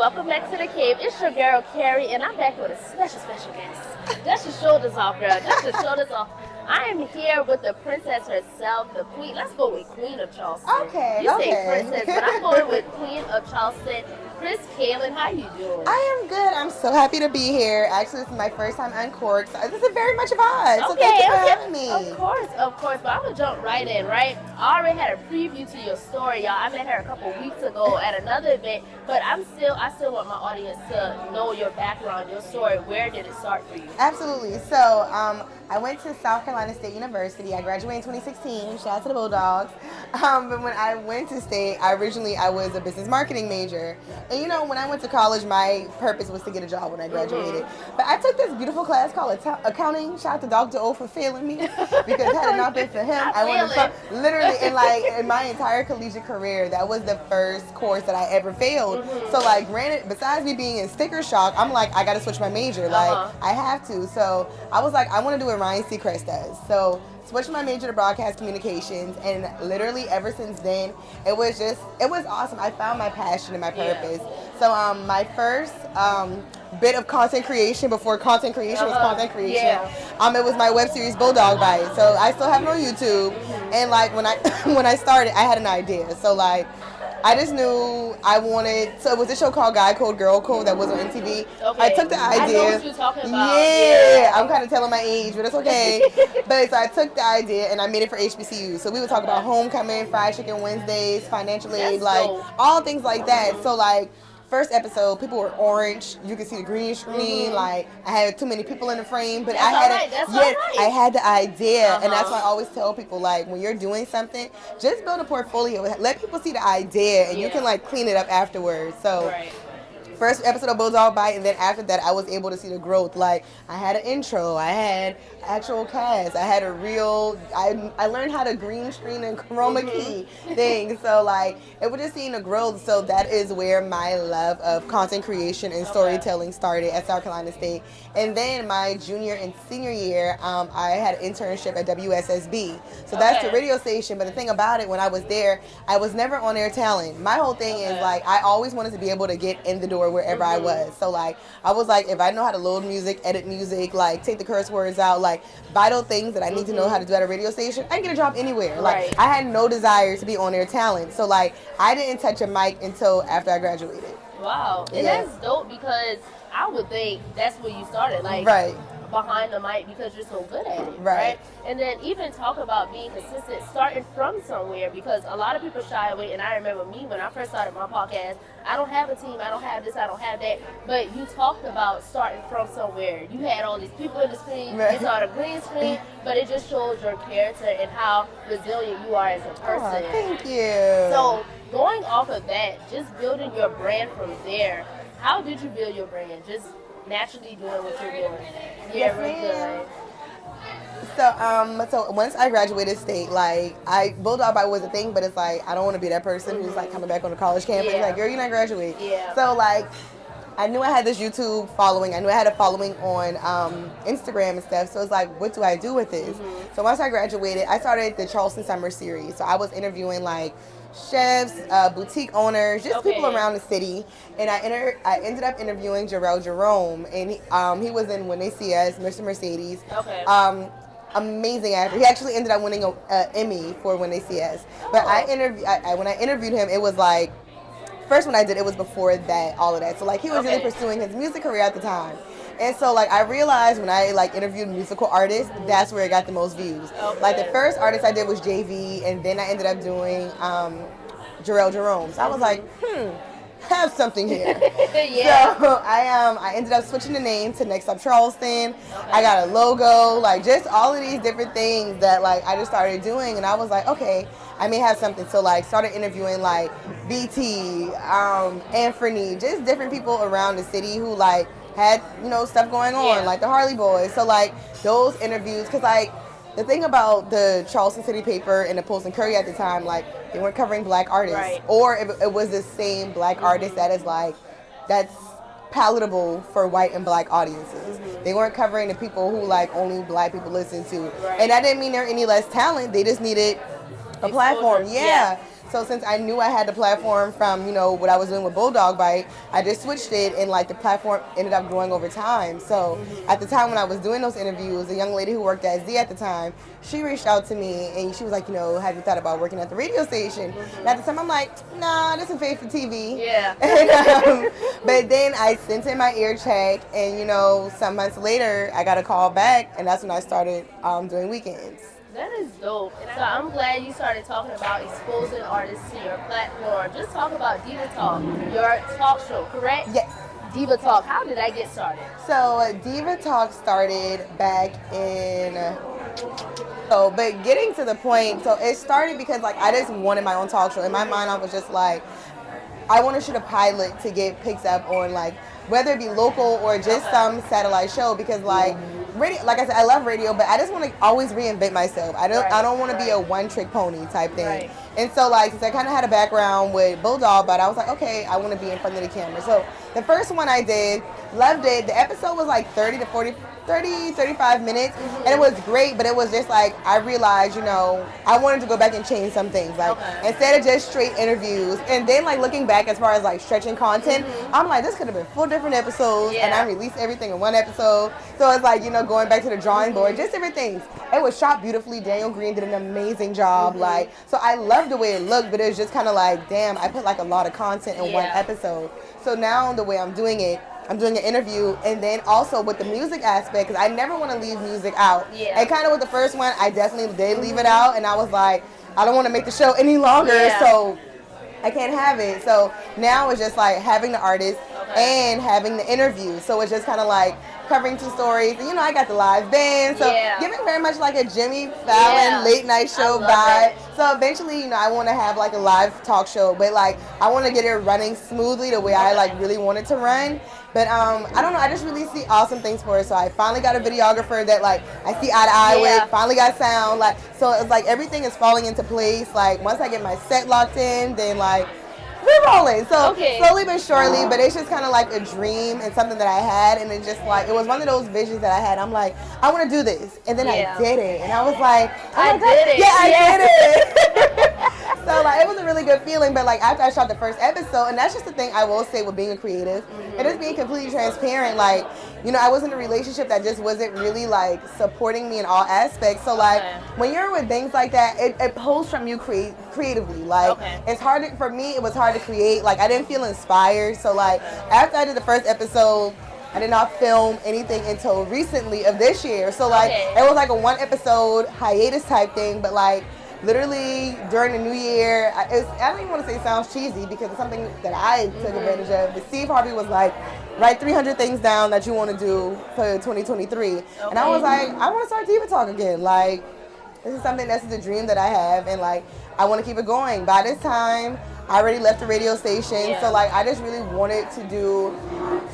welcome back to the cave. It's your girl Carrie, and I'm back with a special guest. That's your shoulders off, girl. That's your shoulders off. I am here with the princess herself, the queen. Let's go with Queen of Charleston. Okay. You say princess, but I'm going with Queen of Charleston. Kris, Kaylen, how you doing? I am good. I'm so happy to be here. Actually, this is my first time on Cork, so this is very much a vibe. So thank you for having me. Of course. But I'm gonna jump right in, right? I already had a preview to your story, y'all. I met her a couple weeks ago at another event, but I still want my audience to know your background, your story. Where did it start for you? Absolutely. So, I went to South Carolina State University. I graduated in 2016. Shout out to the Bulldogs. But when I went to state, I was a business marketing major. And you know, when I went to college, my purpose was to get a job when I graduated. Mm-hmm. But I took this beautiful class called accounting. Shout out to Dr. O for failing me, because had it not been for him, I would have literally in my entire collegiate career, that was the first course that I ever failed. Mm-hmm. So like, granted, besides me being in sticker shock, I'm like, I got to switch my major. Like, I have to. So I was like, I want to do what Ryan Seacrest does. So switched my major to broadcast communications, and literally ever since then, it was awesome. I found my passion and my purpose. Yeah. So my first bit of content creation before content creation was content creation. Yeah. It was my web series Bulldog Bite. So I still have it on YouTube, and like when I started, I had an idea. So like, I just knew I wanted. So it was a show called Guy Code, Girl Code that was on MTV. Okay. I took the idea. I know what you're talking about. Yeah. I'm kind of telling my age, but it's okay. But so I took the idea and I made it for HBCU. So we would talk about homecoming, fried chicken Wednesdays, financial aid, like all things like that. So like, first episode, people were orange. You could see the green screen. Mm-hmm. Like, I had too many people in the frame, but I had the idea, and that's why I always tell people, like, when you're doing something, just build a portfolio. Let people see the idea, and you can like clean it up afterwards. So. Right. First episode of Bulldog Bite, and then after that, I was able to see the growth. Like, I had an intro, I had actual cast, I had I learned how to green screen and chroma key things. So, like, it was just seeing the growth. So that is where my love of content creation and storytelling started at South Carolina State. And then my junior and senior year, I had an internship at WSSB. So that's the radio station. But the thing about it, when I was there, I was never on air talent. My whole thing is, like, I always wanted to be able to get in the door wherever I was. So like, I was like, if I know how to load music, edit music, like take the curse words out, like vital things that I need to know how to do at a radio station, I can get a job anywhere. Like, I had no desire to be on air talent. So like, I didn't touch a mic until after I graduated. Wow. And that's dope, because I would think that's where you started, like behind the mic, because you're so good at it, right? And then even talk about being consistent, starting from somewhere, because a lot of people shy away. And I remember me when I first started my podcast, I don't have a team, I don't have this, I don't have that. But you talked about starting from somewhere. You had all these people in the screen, it's on a green screen, but it just shows your character and how resilient you are as a person. Oh, thank you. So going off of that, just building your brand from there, how did you build your brand? Just naturally doing what you're doing. Yeah, really good. So once I graduated state, like, Bulldog Bite was a thing, but it's like, I don't want to be that person who's like coming back on the college campus, like, girl, you're not graduate. Yeah. So like, I knew I had this YouTube following. I knew I had a following on Instagram and stuff. So it's like, what do I do with this? Mm-hmm. So once I graduated, I started the Charleston Summer Series. So I was interviewing like chefs, boutique owners, just people around the city. And I ended up interviewing Jarrell Jerome, and he was in When They See Us, Mr. Mercedes. Amazing actor. He actually ended up winning an Emmy for When They See Us. But when I interviewed him, it was like, first one I did, it was before that, all of that. So like, he was really pursuing his music career at the time. And so like, I realized when I like interviewed musical artists, that's where it got the most views. Like, the first artist I did was JV, and then I ended up doing Jarrell Jerome. So I was like, have something here. So I ended up switching the name to Next Up Charleston. I got a logo, like just all of these different things that like I just started doing, and I was like, okay, I may have something. So like, started interviewing like BT, Anthony, just different people around the city who like had, you know, stuff going on, like the Harley Boys. So like, those interviews, because like, the thing about the Charleston City Paper and the Post and Courier at the time, like, they weren't covering black artists, or it was the same black artist that is like, that's palatable for white and black audiences. They weren't covering the people who like only black people listen to, and that didn't mean they're any less talent. They just needed a platform. So since I knew I had the platform from, what I was doing with Bulldog Bite, I just switched it, and like the platform ended up growing over time. So at the time when I was doing those interviews, a young lady who worked at Z at the time, she reached out to me and she was like, have you thought about working at the radio station? And at the time I'm like, nah, this is paid for TV. Yeah. And, but then I sent in my ear check, and some months later I got a call back, and that's when I started doing weekends. That is dope. So I'm glad you started talking about exposing artists to your platform. Just talk about Diva Talk, your talk show, correct? Yes. Diva Talk, how did that get started? So Diva Talk started back in... but getting to the point, so it started because like I just wanted my own talk show. In my mind, I was just like, I want to shoot a pilot to get picked up on like, whether it be local or just some satellite show, because like radio, like I said, I love radio, but I just want to always reinvent myself. I don't want to be a one-trick pony type thing. Right. And so like, since I kind of had a background with Bulldog, but I was like, okay, I want to be in front of the camera. So the first one I did, loved it. The episode was like 35 minutes, and it was great, but it was just like, I realized, I wanted to go back and change some things. Like, instead of just straight interviews, and then like looking back as far as like stretching content, I'm like, this could have been 4 different episodes, and I released everything in one episode. So it's like, going back to the drawing board, just different things. It was shot beautifully. Daniel Green did an amazing job. Like, so I loved the way it looked, but it was just kind of like, damn, I put like a lot of content in one episode. So now the way I'm doing it, I'm doing an interview, and then also with the music aspect, because I never want to leave music out. Yeah. And kind of with the first one, I definitely did leave it out, and I was like, I don't want to make the show any longer, so I can't have it. So now it's just like having the artist and having the interview. So it's just kind of like covering 2 stories. And I got the live band, so giving very much like a Jimmy Fallon late night show vibe. So eventually, I want to have like a live talk show, but like I want to get it running smoothly the way I like really want it to run. But I don't know, I just really see awesome things for it. So I finally got a videographer that like I see eye to eye with, finally got sound, like, so it's like everything is falling into place. Like once I get my set locked in, then like we're rolling. So slowly but surely, but it's just kind of like a dream and something that I had, and it just like, it was one of those visions that I had. I'm like, I want to do this, and then I did it, and I was like, I did it. Yeah, I did it. So like, it was a really good feeling. But like after I shot the first episode, and that's just the thing I will say with being a creative, and just being completely transparent, like, I was in a relationship that just wasn't really like supporting me in all aspects. So like when you're with things like that, it pulls from you creatively. Like it's hard for me, it was hard to create. Like I didn't feel inspired. So like after I did the first episode, I did not film anything until recently of this year. So like it was like a 1 episode hiatus type thing, but like literally during the new year, I don't even want to say it sounds cheesy because it's something that I took advantage of. But Steve Harvey was like, write 300 things down that you want to do for 2023. And I was like, I want to start Diva Talk again. Like, this is something that's the dream that I have, and like I want to keep it going. By this time, I already left the radio station, so like I just really wanted to do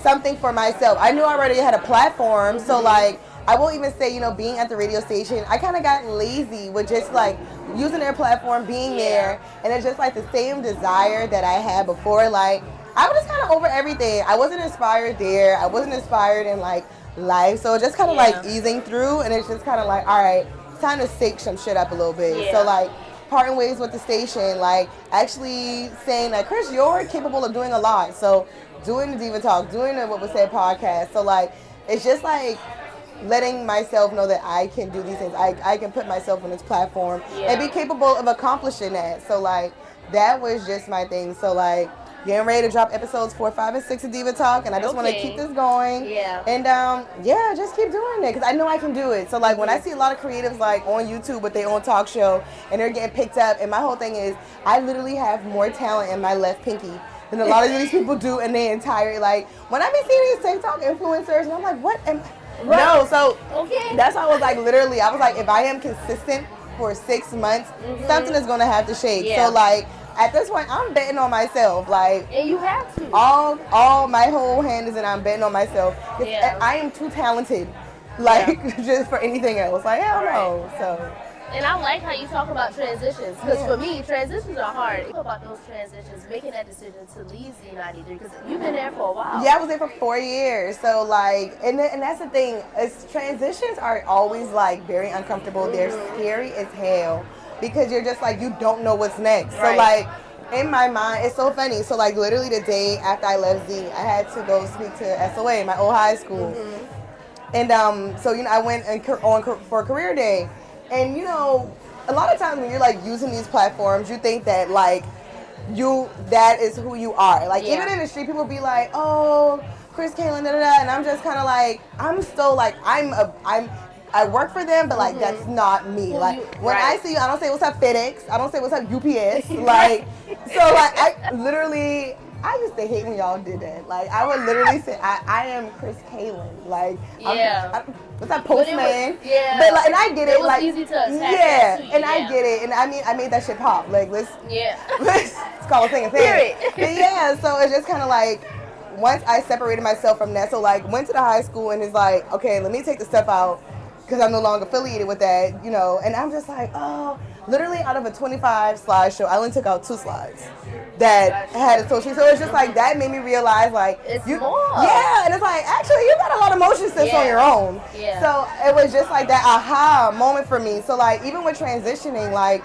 something for myself. I knew I already had a platform, so like I won't even say, being at the radio station, I kind of got lazy with just like using their platform, being there, and it's just like the same desire that I had before. Like I was just kind of over everything. I wasn't inspired there. I wasn't inspired in like life, so just kind of like easing through, and it's just kind of like, all right, it's time to shake some shit up a little bit. So like parting ways with the station, like actually saying like, Kris, you're capable of doing a lot. So doing the Diva Talk, doing the What Was Said podcast. So like, it's just like letting myself know that I can do these things. I can put myself on this platform and be capable of accomplishing that. So like, that was just my thing. So like, getting ready to drop episodes 4, 5, and 6 of Diva Talk, and I just want to keep this going. And just keep doing it because I know I can do it. So like when I see a lot of creatives like on YouTube with their own talk show and they're getting picked up, and my whole thing is I literally have more talent in my left pinky than a lot of these people do in their entire, like when I be seeing these TikTok influencers and I'm like, what am no, so that's why I was like, literally, I was like, if I am consistent for 6 months, something is gonna have to shake. So like at this point, I'm betting on myself. Like, and you have to. All my whole hand is in. I'm betting on myself. I am too talented, like just for anything else. Like, I don't know. So. And I like how you talk about transitions, because for me, transitions are hard. Think about those transitions, making that decision to leave Z93, because you've been there for a while. Yeah, I was there for 4 years. So like, and that's the thing, transitions are always like very uncomfortable. They're scary as hell. because you're just like, you don't know what's next. Right. So like, in my mind, it's so funny. So like, literally the day after I left Z, I had to go speak to SOA, my old high school. And so, you know, I went for career day. And, you know, a lot of times when you're like using these platforms, you think that like, that is who you are. Like, even in the street, people be like, oh, Kris, Kaylen, da da da. And I'm just kind of like, I'm still like, I work for them, but like, that's not me. Like, when I see you, I don't say what's up FedEx. I don't say what's up UPS. Like, so like, I used to hate when y'all did that. Like, I would literally say, I am Kris Kaylen. Like, what's up, Postman? But like, and I get it. It was like, easy to attack and I get it. And I mean, I made that shit pop. Like, let's call a thing a thing. But yeah, so it's just kind of like, once I separated myself from that, so like, went to the high school and it's like, okay, let me take the stuff out because I'm no longer affiliated with that, you know. And I'm just like, oh, literally out of a 25 slideshow, I only took out 2 slides that had associated. So it's just like, that made me realize like, it's more. Yeah, and it's like, actually, you got a lot of motion sets on your own. So it was just like that aha moment for me. So like, even with transitioning, like,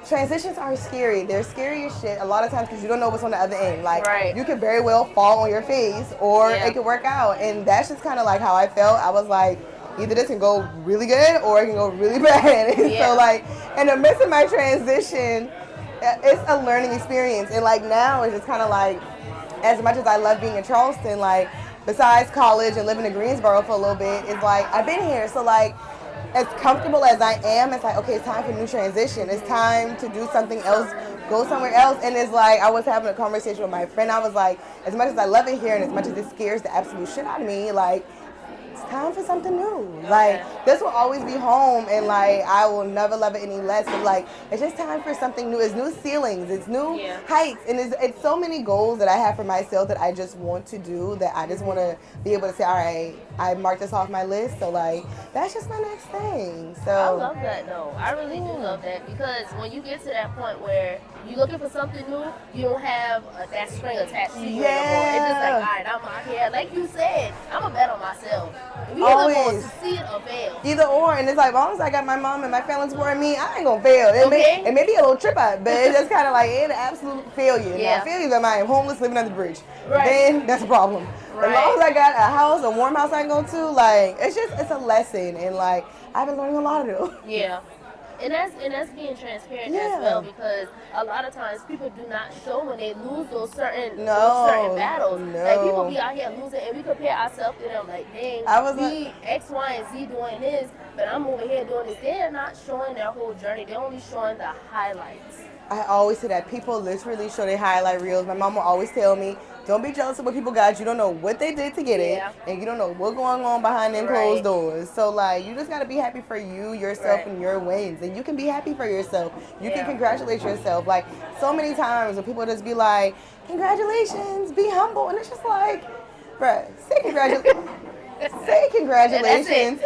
transitions are scary. They're scary as shit a lot of times because you don't know what's on the other end. Like, you could very well fall on your face or it could work out. And that's just kind of like how I felt. I was like, either this can go really good or it can go really bad. And so like, in the midst of my transition, it's a learning experience. And like, now it's just kind of like, as much as I love being in Charleston, like, besides college and living in Greensboro for a little bit, it's like, I've been here. So like, as comfortable as I am, it's like, okay, it's time for a new transition. It's time to do something else, go somewhere else. And it's like, I was having a conversation with my friend. I was like, as much as I love it here and as much as it scares the absolute shit out of me, like, it's time for something new. Like, this will always be home, and like, I will never love it any less. But like, it's just time for something new. It's new ceilings, it's new heights, and it's so many goals that I have for myself that I just want to do, that I just want to be able to say, all right, I marked this off my list. So like, that's just my next thing. So I love that though. I really do love that, because when you get to that point where you're looking for something new, you don't have that string attached to you anymore. It's just like, all right, I'm out here. Like you said, I'm going to bet on myself. We either going to succeed or fail. Either or. And it's like, as long as I got my mom and my family supporting me, I ain't going to fail. It may be a little trip up, but it's just kind of like, it's an absolute failure. Now, failure is I am homeless, living under the bridge. Then that's a problem. As long as I got a house, a warm house I can go to, like, it's a lesson. And like, I've been learning a lot of it. And that's being transparent as well, because a lot of times people do not show when they lose those certain battles. Like, people be out here losing, and we compare ourselves to them. Like, dang, X, Y, and Z doing this, but I'm over here doing this. They're not showing their whole journey. They're only showing the highlights. I always say that people literally show their highlight reels. My mom will always tell me, don't be jealous of what people got. You don't know what they did to get it, and you don't know what's going on behind them closed doors. So like, you just gotta be happy for you, yourself, and your wins. And you can be happy for yourself. You can congratulate yourself. Like, so many times when people just be like, congratulations, be humble, and it's just like, bruh, say congratulations. Say congratulations.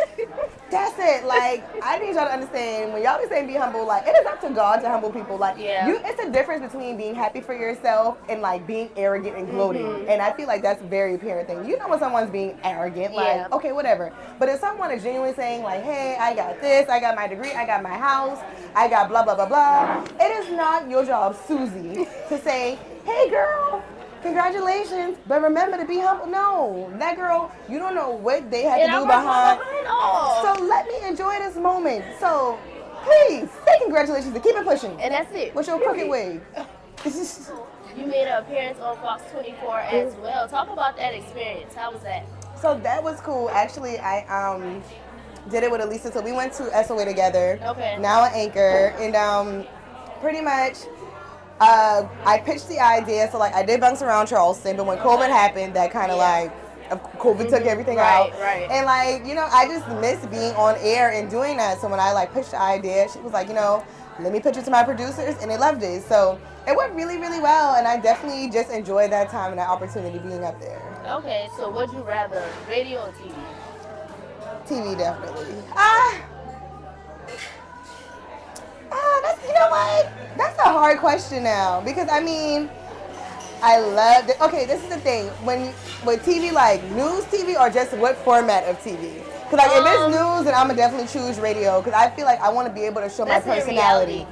That's it. Like, I need y'all to understand, when y'all be saying be humble, like, it is up to God to humble people. Like, it's a difference between being happy for yourself and like being arrogant and gloating. And I feel like that's a very apparent thing. You know when someone's being arrogant, like, okay, whatever. But if someone is genuinely saying like, hey, I got this, I got my degree, I got my house, I got blah, blah, blah, blah, it is not your job, Susie, to say, hey girl, congratulations, but remember to be humble. No, that girl, you don't know what they had to do behind. So let me enjoy this moment. So please say congratulations and keep it pushing. And that's it. With your crooked wig. You made an appearance on Fox 24 as well. Talk about that experience. How was that? So that was cool. Actually, I did it with Elisa. So we went to SOA together. Okay. Now an Anchor, and pretty much. I pitched the idea, so like I did bunks around Charleston, but when COVID happened, that kind of like, COVID took everything out. And like, you know, I just miss being on air and doing that. So when I like pitched the idea, she was like, you know, let me pitch it to my producers, and they loved it. So it went really, really well, and I definitely just enjoyed that time and that opportunity being up there. Okay, so would you rather, radio or TV? TV, definitely. You know what? That's a hard question now, because I mean, I love it. Okay, this is the thing. With TV, like news TV, or just what format of TV? Because like if it's news, then I'm gonna definitely choose radio, because I feel like I want to be able to show my personality.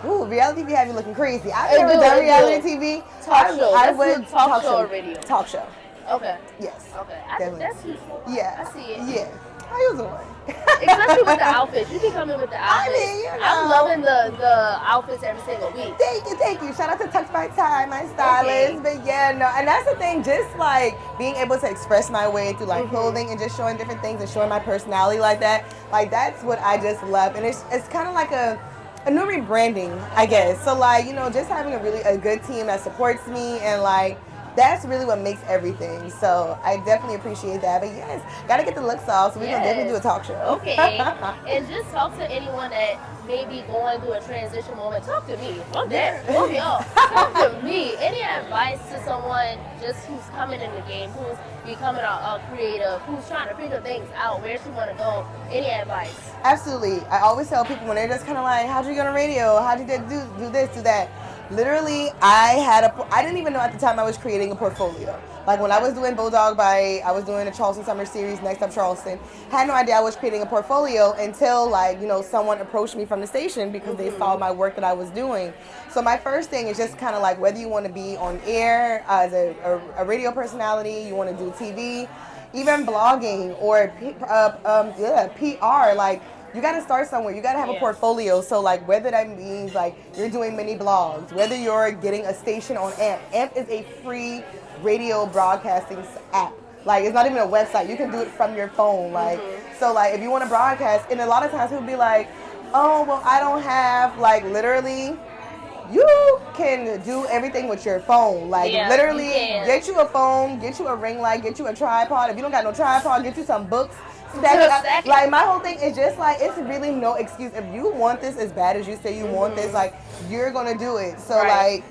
Ooh, reality TV have you looking crazy. I've never done reality TV. Talk show. I would talk show or radio. Talk show. Okay. Yes. Okay. I think that's useful. Yeah. I see it. Yeah. How you doing? Especially with the outfits. You be coming with the outfits. I mean, you know. I'm loving the outfits every single week. Thank you. Shout out to Touch by Time, my stylist. Okay. But yeah, no, and that's the thing, just like being able to express my way through like clothing and just showing different things and showing my personality like that. Like that's what I just love. And it's kind of like a new rebranding, I guess. So like, you know, just having a good team that supports me and like that's really what makes everything. So I definitely appreciate that. But yes, gotta get the looks off, so we're gonna definitely do a talk show. Okay. And just talk to anyone that may be going through a transition moment. Talk to me. I'm there. Talk to me. Any advice to someone just who's coming in the game, who's becoming a creative, who's trying to figure things out, where she want to go? Any advice? Absolutely. I always tell people when they're just kind of like, how'd you get on radio? How'd you do this, do that? Literally, I didn't even know at the time I was creating a portfolio. Like when I was doing Bulldog I was doing the Charleston Summer Series, Next Up Charleston, had no idea I was creating a portfolio until like, you know, someone approached me from the station because they saw my work that I was doing. So my first thing is just kind of like whether you want to be on air as a radio personality, you want to do TV, even blogging or PR, like you got to start somewhere. You got to have a portfolio. So like whether that means like you're doing mini blogs, whether you're getting a station on AMP. AMP is a free radio broadcasting app. Like it's not even a website. You can do it from your phone. Like so like if you want to broadcast, and a lot of times people be like, oh well I don't have, like literally you can do everything with your phone. Like literally get you a phone, get you a ring light, get you a tripod. If you don't got no tripod, get you some books. Like my whole thing is just like it's really no excuse. If you want this as bad as you say you want this, like you're gonna do it. So like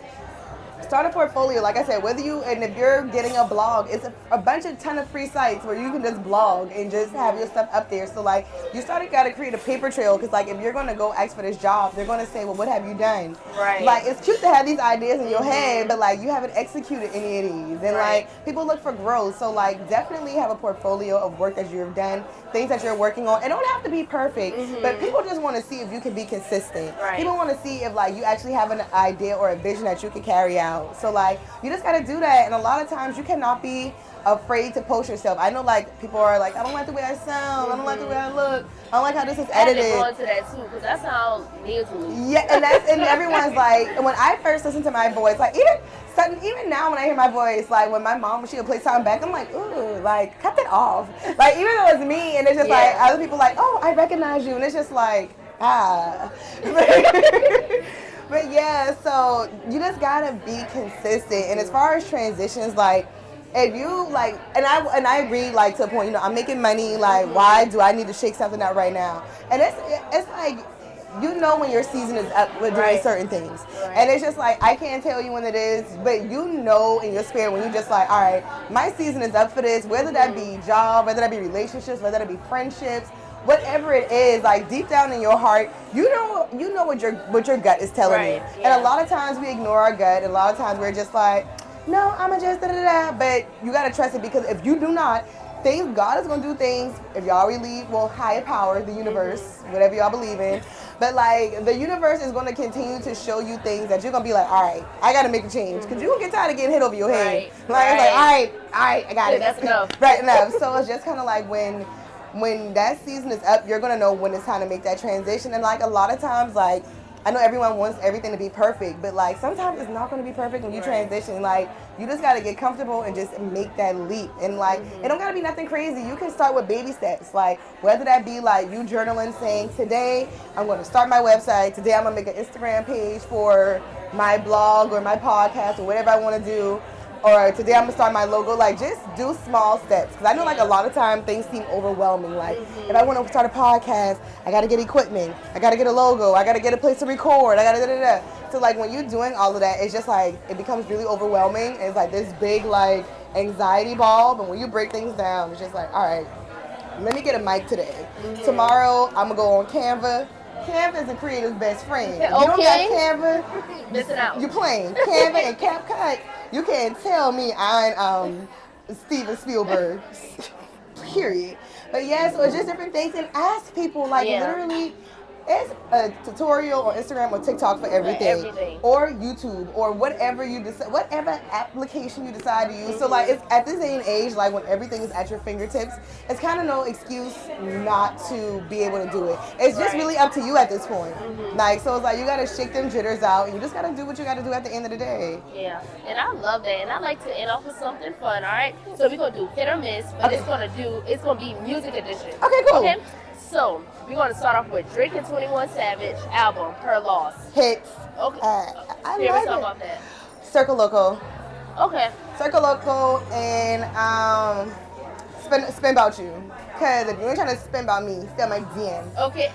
start a portfolio, like I said, and if you're getting a blog, it's a ton of free sites where you can just blog and just have your stuff up there. So like you gotta create a paper trail, because like if you're gonna go ask for this job, they're gonna say, well, what have you done? Right. Like it's cute to have these ideas in your head, but like you haven't executed any of these, and like people look for growth. So like definitely have a portfolio of work that you've done, things that you're working on. It don't have to be perfect, but people just want to see if you can be consistent. People want to see if like you actually have an idea or a vision that you can carry out. So like you just gotta do that, and a lot of times you cannot be afraid to post yourself. I know like people are like, I don't like the way I sound, I don't like the way I look, I don't like how this is edited. I had to go into that too, because that sounds weird to me. Yeah, and everyone's like, when I first listened to my voice, like even now when I hear my voice, like when my mom, she would play something back, I'm like, ooh, like cut that off. Like even though it's me, and it's just like other people like, oh, I recognize you, and it's just like, But yeah, so you just gotta be consistent. And as far as transitions, like if you like, and I agree, like to a point, you know, I'm making money. Like, why do I need to shake something out right now? And it's like, you know, when your season is up with doing certain things, and it's just like I can't tell you when it is, but you know in your spirit when you just like, all right, my season is up for this. Whether that be job, whether that be relationships, whether that be friendships. Whatever it is, like deep down in your heart, you know what your gut is telling you. And a lot of times we ignore our gut, and a lot of times we're just like, no, I'ma just da-da-da. But you gotta trust it, because if you do not, God is gonna do things. If y'all believe, well, higher power, the universe, whatever y'all believe in. But like the universe is gonna continue to show you things that you're gonna be like, all right, I gotta make a change, because you gonna get tired of getting hit over your head. It's like, all right, I got it. That's enough. Enough. So it's just kind of like when that season is up, you're gonna know when it's time to make that transition. And like a lot of times, like I know everyone wants everything to be perfect, but like sometimes it's not gonna be perfect when you transition. Like you just gotta get comfortable and just make that leap. And like it don't gotta be nothing crazy. You can start with baby steps. Like whether that be like you journaling, saying today I'm gonna start my website, today I'm gonna make an Instagram page for my blog or my podcast or whatever I want to do. Or today I'm gonna start my logo. Like just do small steps, because I know like a lot of times things seem overwhelming. Like if I want to start a podcast, I gotta get equipment, I gotta get a logo, I gotta get a place to record, I gotta da-da-da. So like when you're doing all of that, it's just like it becomes really overwhelming. It's like this big like anxiety ball. But when you break things down, it's just like, all right, let me get a mic today. Tomorrow I'm gonna go on Canva. Canva is a creator's best friend. If you don't got Canva, missing out. You playing Canva and CapCut. You can't tell me I'm Steven Spielberg. Period. But yeah, so it's just different things, and ask people like literally It's a tutorial on Instagram or TikTok for everything. Or YouTube or whatever you decide, whatever application you decide to use. Mm-hmm. So like it's at this day and age, like when everything is at your fingertips, it's kind of no excuse not to be able to do it. It's just really up to you at this point. Mm-hmm. Like so it's like you gotta shake them jitters out and you just gotta do what you gotta do at the end of the day. Yeah. And I love that. And I like to end off with something fun, all right? So we're gonna do hit or miss, but it's gonna be music edition. Okay, cool. Okay. So, we're going to start off with Drake and 21 Savage album, Her Loss. Hits. Okay. I Let's love talk it. about that. Circle Loco. Okay. Circle Loco and spin about you. Because if you ain't trying to spin about me, spin my DM. Okay.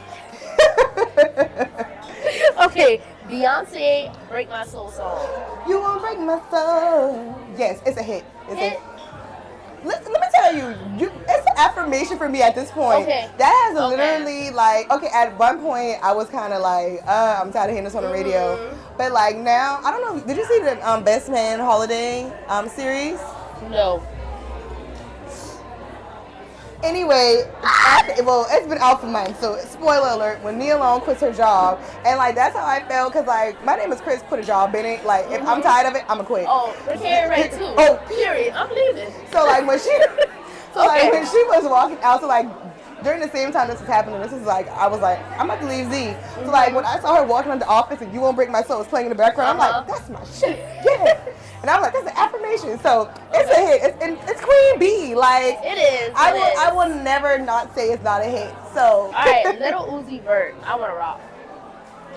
Okay. Beyonce, Break My Soul song. You won't break my soul. Yes, it's a hit. It's a hit. Let me tell you, it's an affirmation for me at this point. Okay. That has literally, like, okay, at one point, I was kind of like, I'm tired of hearing this on the radio. But, like, now, I don't know, did you see the Best Man Holiday series? No. Anyway, it's been out for months, so spoiler alert, when Nia Long quits her job, and like that's how I felt, because like my name is Kris, quit a job, Bennett, like if I'm tired of it, I'ma quit. Oh, the Karen Ray too. Oh, period, I'm leaving. So like when she, when she was walking out, so like during the same time this was happening, this is like, I was like, I'm about to leave Z. So like when I saw her walking into the office and You Won't Break My Soul was playing in the background, I'm like, that's my shit, yeah. And I was like, that's an affirmation. So it's a hit. It's Queen B. Like it is. I will never not say it's not a hit. So all right, Little Uzi Vert, I Wanna Rock.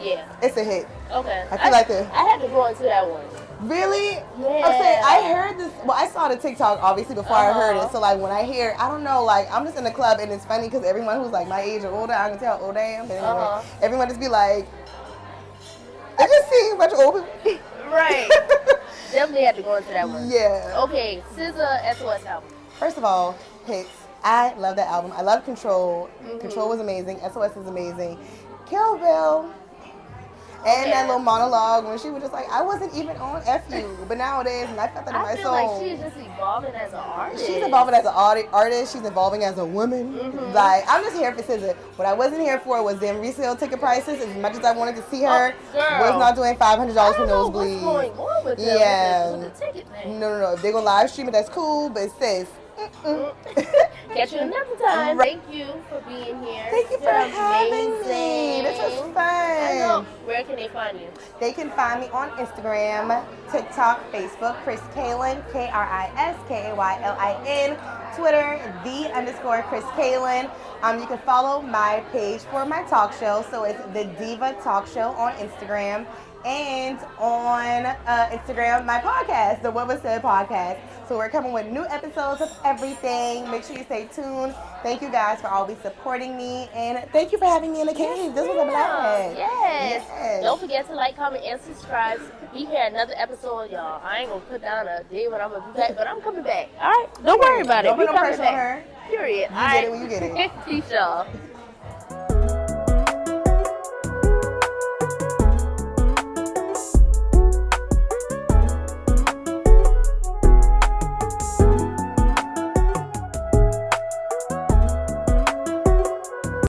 Yeah. It's a hit. Okay. I feel like this. I had to go into that one. Really? Yeah. Okay, I heard this. Well, I saw the TikTok obviously before I heard it. So like when I hear, I don't know, like I'm just in the club and it's funny because everyone who's like my age or older, I can tell how old I am. But anyway, everyone just be like, I just see a bunch of old people. Right. Definitely had to go into that one. Yeah. Okay, SZA SOS album. First of all, hits. I love that album. I love Control. Control was amazing. SOS is amazing. Kill Bill. And that little monologue when she was just like, I wasn't even on F you, but nowadays, and I felt that in my soul. I feel like she's just evolving as an artist. She's evolving as an artist. She's evolving as a woman. Like, I'm just here for SZA. What I wasn't here for was them resale ticket prices. As much as I wanted to see her, was not doing $500 for nosebleed. What's going on with them? Yeah. With the ticket thing? No. If they're gonna live stream it, that's cool. But sis. Catch you another time. Thank you for being here. Thank you for having me. This was fun. I know. Where can they find you? They can find me on Instagram, TikTok, Facebook, Kris Kaylen, KrisKaylin, Twitter, _Kris Kaylen. You can follow my page for my talk show. So it's The Diva Talk Show on Instagram. And on Instagram, my podcast, the What Was Said podcast. So we're coming with new episodes of everything. Make sure you stay tuned. Thank you guys for always supporting me. And thank you for having me in the cave. This was a blast. Yes. Don't forget to like, comment, and subscribe. Be here another episode, y'all. I ain't going to put down a day when I'm going to be back, but I'm coming back. All right? Don't worry about it. Don't put no pressure on her. Period. You get it when you get it. Peace, y'all.